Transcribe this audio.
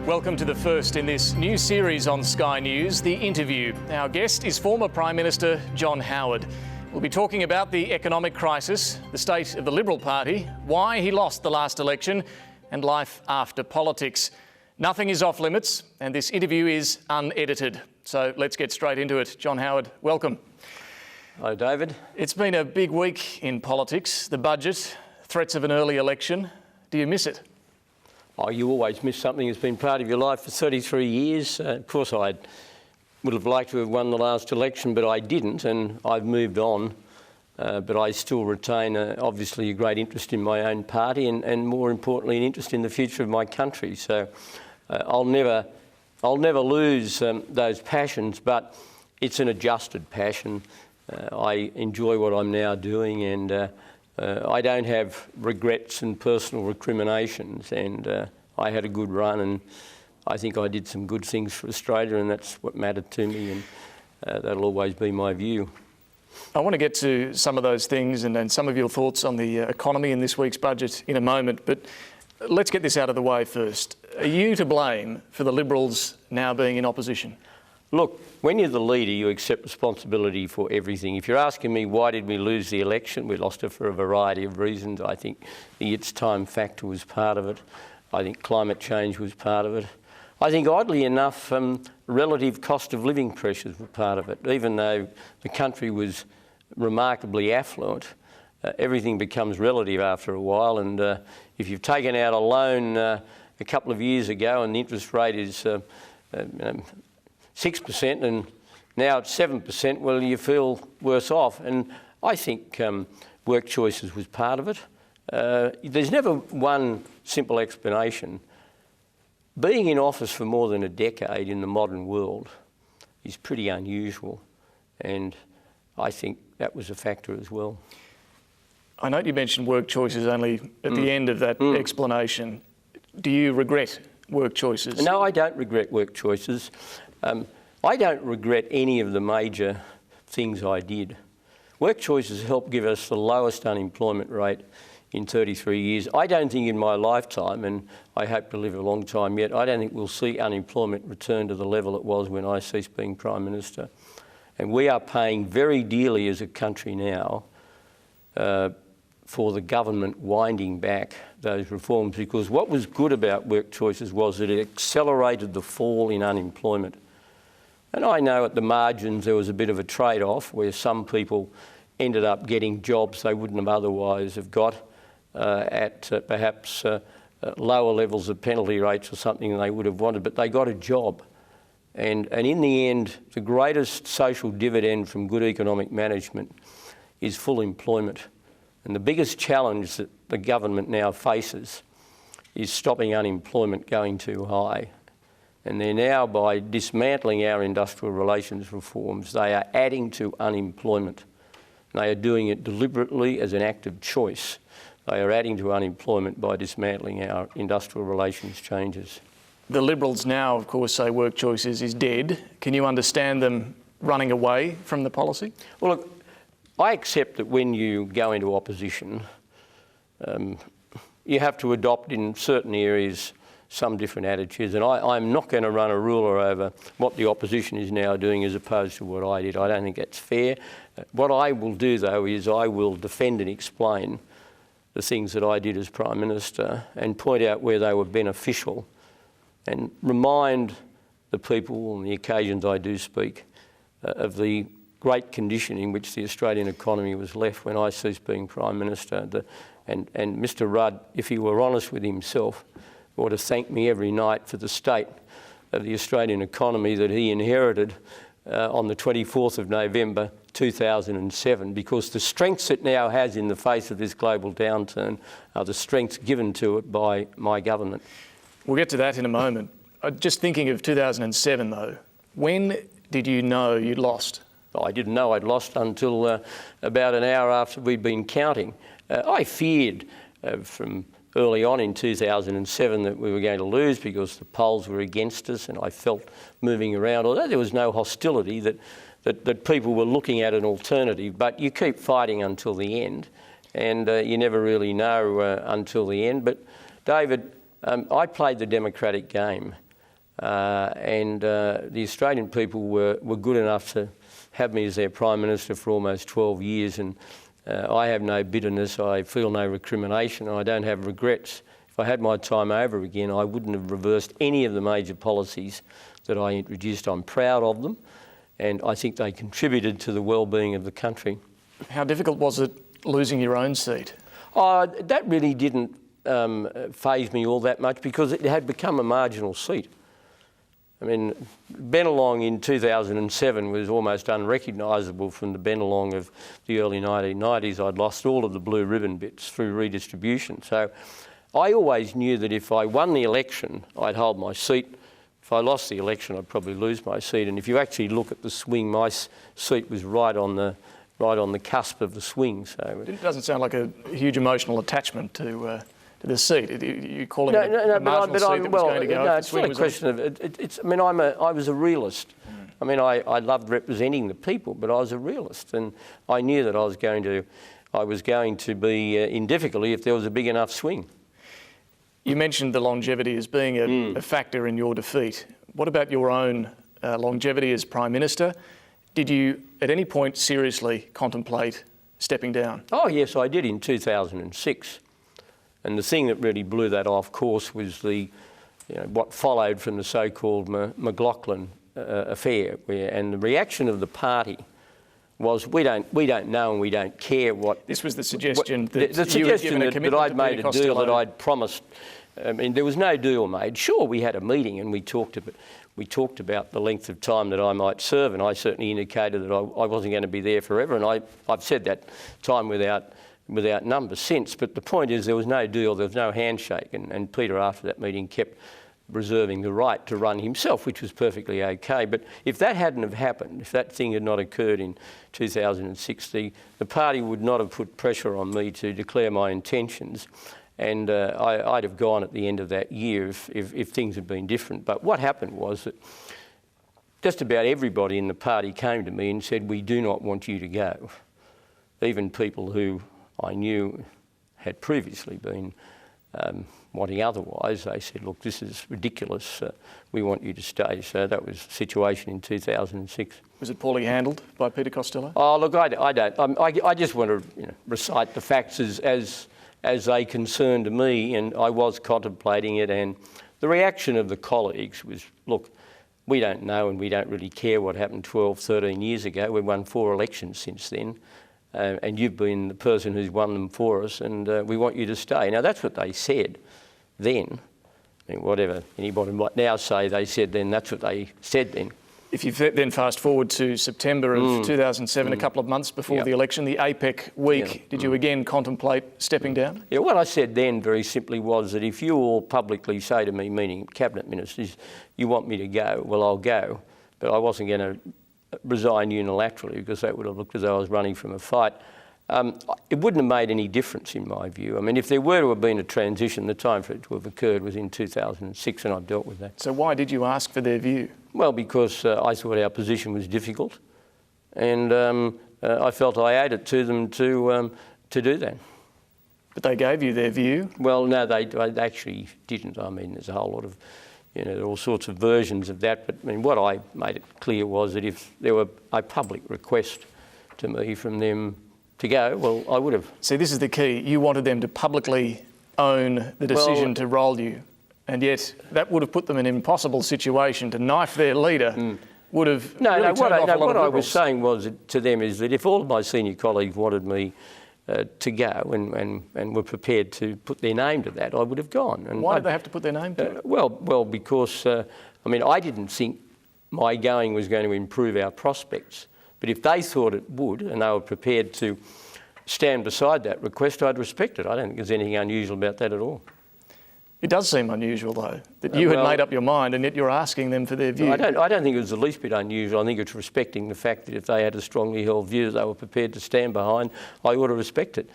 Welcome to the first in this new series on Sky News, The Interview. Our guest is former Prime Minister John Howard. We'll be talking about the economic crisis, the state of the Liberal Party, why he lost the last election, and life after politics. Nothing is off limits, and this interview is unedited. So let's get straight into it. John Howard, welcome. Hello, David. It's been a big week in politics. The budget, threats of an early election. Do you miss it? Oh, you always miss something that's been part of your life for 33 years. Of course, I would have liked to have won the last election, but I didn't, and I've moved on. But I still retain, obviously, a great interest in my own party and more importantly, an interest in the future of my country. So I'll never lose those passions, but it's an adjusted passion. I enjoy what I'm now doing, and I don't have regrets and personal recriminations, and I had a good run, and I think I did some good things for Australia, and that's what mattered to me, and that'll always be my view. I want to get to some of those things and some of your thoughts on the economy in this week's budget in a moment, but let's get this out of the way first. Are you to blame for the Liberals now being in opposition? Look, when you're the leader, you accept responsibility for everything. If you're asking me why did we lose the election, we lost it for a variety of reasons. I think the it's time factor was part of it. I think climate change was part of it. I think, oddly enough, relative cost of living pressures were part of it. Even though the country was remarkably affluent, everything becomes relative after a while. And if you've taken out a loan a couple of years ago and the interest rate is 6% and now it's 7%, well, you feel worse off. And I think work choices was part of it. There's never one simple explanation. Being in office for more than a decade in the modern world is pretty unusual, and I think that was a factor as well. I note you mentioned work choices only at the end of that explanation. Do you regret work choices? No, I don't regret work choices. I don't regret any of the major things I did. Work choices helped give us the lowest unemployment rate in 33 years. I don't think in my lifetime, and I hope to live a long time yet, I don't think we'll see unemployment return to the level it was when I ceased being Prime Minister. And we are paying very dearly as a country now for the government winding back those reforms, because what was good about work choices was that it accelerated the fall in unemployment. And I know at the margins there was a bit of a trade-off where some people ended up getting jobs they wouldn't have otherwise have got at perhaps lower levels of penalty rates or something than they would have wanted, but they got a job. And in the end, the greatest social dividend from good economic management is full employment. And the biggest challenge that the government now faces is stopping unemployment going too high. And they're now, by dismantling our industrial relations reforms, they are adding to unemployment. They are doing it deliberately as an act of choice. They are adding to unemployment by dismantling our industrial relations changes. The Liberals now, of course, say work choices is dead. Can you understand them running away from the policy? Well, look, I accept that when you go into opposition, you have to adopt in certain areas some different attitudes, and I'm not going to run a ruler over what the opposition is now doing as opposed to what I did. I don't think that's fair. What I will do, though, is I will defend and explain the things that I did as Prime Minister and point out where they were beneficial and remind the people on the occasions I do speak of the great condition in which the Australian economy was left when I ceased being Prime Minister. And Mr Rudd, if he were honest with himself, ought to thank me every night for the state of the Australian economy that he inherited on the 24th of November 2007, because the strengths it now has in the face of this global downturn are the strengths given to it by my government. We'll get to that in a moment. Just thinking of 2007 though, when did you know you'd lost? I didn't know I'd lost until about an hour after we'd been counting. I feared from early on in 2007 that we were going to lose because the polls were against us, and I felt moving around, although there was no hostility, that people were looking at an alternative, but you keep fighting until the end, and you never really know until the end. But David, I played the democratic game. and the Australian people were good enough to have me as their Prime Minister for almost 12 years, and I have no bitterness, I feel no recrimination, and I don't have regrets. If I had my time over again, I wouldn't have reversed any of the major policies that I introduced. I'm proud of them, and I think they contributed to the well-being of the country. How difficult was it losing your own seat? That really didn't faze me all that much because it had become a marginal seat. I mean, Bennelong in 2007 was almost unrecognisable from the Bennelong of the early 1990s. I'd lost all of the blue ribbon bits through redistribution. So I always knew that if I won the election, I'd hold my seat. If I lost the election, I'd probably lose my seat. And if you actually look at the swing, my seat was right on the cusp of the swing. So it doesn't sound like a huge emotional attachment to the seat. You call it a marginal seat that was going to go. No, it's not a question of it. I mean, I was a realist. I mean, I loved representing the people, but I was a realist, and I knew that I was going to be in difficulty if there was a big enough swing. You mentioned the longevity as being a factor in your defeat. What about your own longevity as Prime Minister? Did you at any point seriously contemplate stepping down? Oh yes, I did in 2006. And the thing that really blew that off course was what followed from the so-called McLaughlin affair, and the reaction of the party was we don't know and we don't care what. This was the suggestion that I'd made a deal that I'd promised. I mean, there was no deal made. Sure, we had a meeting and we talked about the length of time that I might serve, and I certainly indicated that I wasn't going to be there forever, and I've said that time without number since. But the point is there was no deal, there was no handshake, and Peter after that meeting kept reserving the right to run himself, which was perfectly okay. But if that hadn't have happened, if that thing had not occurred in 2006, the party would not have put pressure on me to declare my intentions, and I'd have gone at the end of that year if things had been different. But what happened was that just about everybody in the party came to me and said, we do not want you to go. Even people who I knew had previously been wanting otherwise. They said, look, this is ridiculous, we want you to stay. So that was the situation in 2006. Was it poorly handled by Peter Costello? Oh, look, I don't. I just want to recite the facts as they concern to me, and I was contemplating it, and the reaction of the colleagues was, look, we don't know and we don't really care what happened 12, 13 years ago. We've won 4 elections since then. And you've been the person who's won them for us, and we want you to stay. Now, that's what they said then. I mean, whatever anybody might now say they said then, that's what they said then. If you then fast forward to September of 2007, a couple of months before the election, the APEC week, did you again contemplate stepping down? Yeah, what I said then very simply was that if you all publicly say to me, meaning Cabinet Ministers, you want me to go, well, I'll go. But I wasn't going to resign unilaterally because that would have looked as though I was running from a fight. It wouldn't have made any difference in my view. I mean, if there were to have been a transition, the time for it to have occurred was in 2006, and I've dealt with that. So why did you ask for their view? Well, because I thought our position was difficult, and I felt I owed it to them to do that. But they gave you their view? Well, no, they actually didn't. I mean, there's a whole lot of there are all sorts of versions of that, but I mean, what I made it clear was that if there were a public request to me from them to go, well, I would have. See, this is the key. You wanted them to publicly own the decision to roll you, and yet that would have put them in an impossible situation to knife their leader. Would have what I was saying was to them is that if all of my senior colleagues wanted me to go and were prepared to put their name to that, I would have gone. And why did they have to put their name to it? Well, because, I mean, I didn't think my going was going to improve our prospects. But if they thought it would and they were prepared to stand beside that request, I'd respect it. I don't think there's anything unusual about that at all. It does seem unusual, though, that you had made up your mind and yet you're asking them for their view. I don't think it was the least bit unusual. I think it's respecting the fact that if they had a strongly held view that they were prepared to stand behind, I ought to respect it.